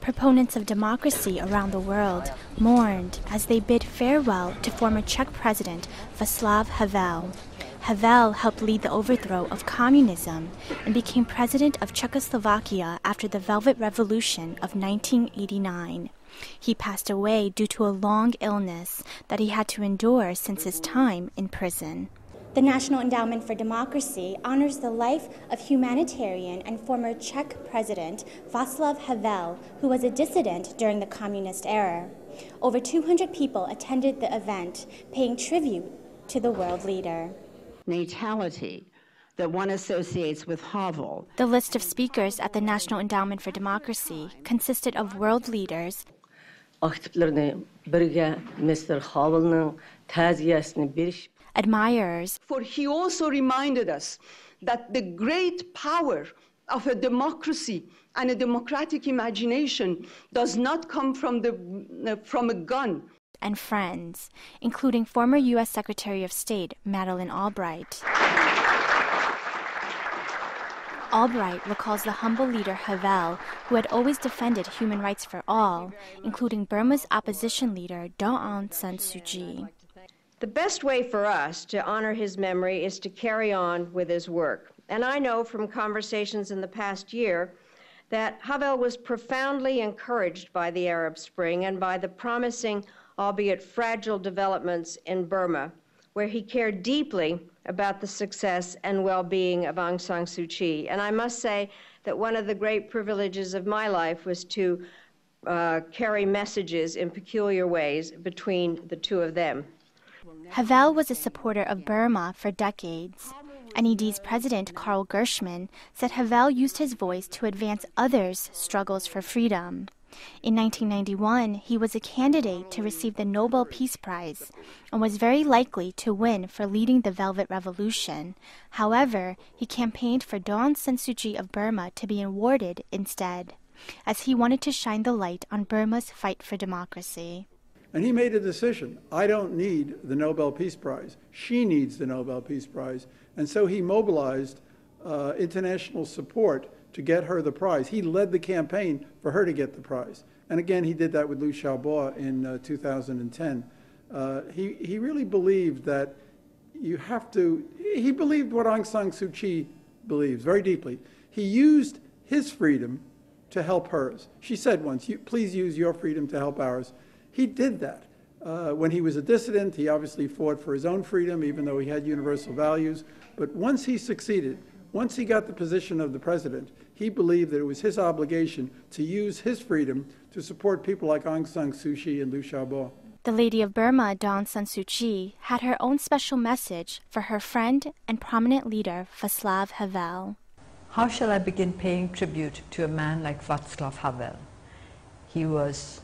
Proponents of democracy around the world mourned as they bid farewell to former Czech President Vaclav Havel. Havel helped lead the overthrow of communism and became president of Czechoslovakia after the Velvet Revolution of 1989. He passed away due to a long illness that he had to endure since his time in prison. The National Endowment for Democracy honors the life of humanitarian and former Czech President Vaclav Havel, who was a dissident during the communist era. Over 200 people attended the event, paying tribute to the world leader. Natality that one associates with Havel. The list of speakers at the National Endowment for Democracy consisted of world leaders, admirers, for he also reminded us that the great power of a democracy and a democratic imagination does not come from a gun. And friends, including former U.S. Secretary of State Madeleine Albright. Albright recalls the humble leader Havel, who had always defended human rights for all, including Burma's opposition leader Aung San Suu Kyi. The best way for us to honor his memory is to carry on with his work. And I know from conversations in the past year that Havel was profoundly encouraged by the Arab Spring and by the promising, albeit fragile, developments in Burma, where he cared deeply about the success and well-being of Aung San Suu Kyi. And I must say that one of the great privileges of my life was to carry messages in peculiar ways between the two of them. Havel was a supporter of Burma for decades. NED's president Carl Gershman said Havel used his voice to advance others' struggles for freedom. In 1991, he was a candidate to receive the Nobel Peace Prize and was very likely to win for leading the Velvet Revolution. However, he campaigned for Aung San Suu Kyi of Burma to be awarded instead, as he wanted to shine the light on Burma's fight for democracy. And he made a decision. I don't need the Nobel Peace Prize. She needs the Nobel Peace Prize. And so he mobilized international support to get her the prize. He led the campaign for her to get the prize. And again, he did that with Liu Xiaobo in 2010. He really believed that you have to, he believed what Aung San Suu Kyi believes very deeply. He used his freedom to help hers. She said once, please use your freedom to help ours. He did that. When he was a dissident, he obviously fought for his own freedom, even though he had universal values. But once he succeeded, once he got the position of the president, he believed that it was his obligation to use his freedom to support people like Aung San Suu Kyi and Liu Xiaobo. The Lady of Burma, Aung San Suu Kyi, had her own special message for her friend and prominent leader, Vaclav Havel. How shall I begin paying tribute to a man like Vaclav Havel? He was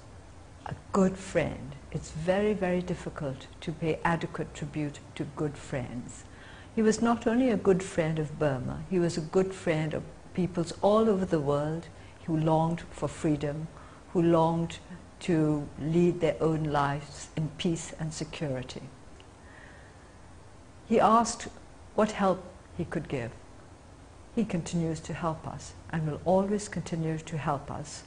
a good friend. It's very, very difficult to pay adequate tribute to good friends. He was not only a good friend of Burma, he was a good friend of peoples all over the world who longed for freedom, who longed to lead their own lives in peace and security. He asked what help he could give. He continues to help us and will always continue to help us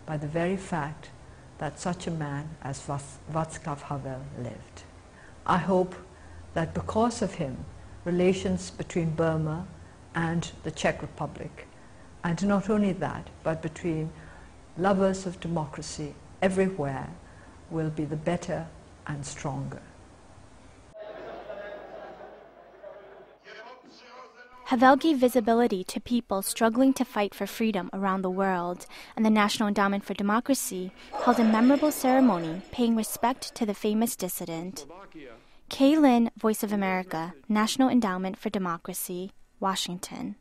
by the very fact that such a man as Vaclav Havel lived. I hope that because of him, relations between Burma and the Czech Republic, and not only that, but between lovers of democracy everywhere, will be the better and stronger. Havel gave visibility to people struggling to fight for freedom around the world, and the National Endowment for Democracy held a memorable ceremony paying respect to the famous dissident. Kay Lin, Voice of America, National Endowment for Democracy, Washington.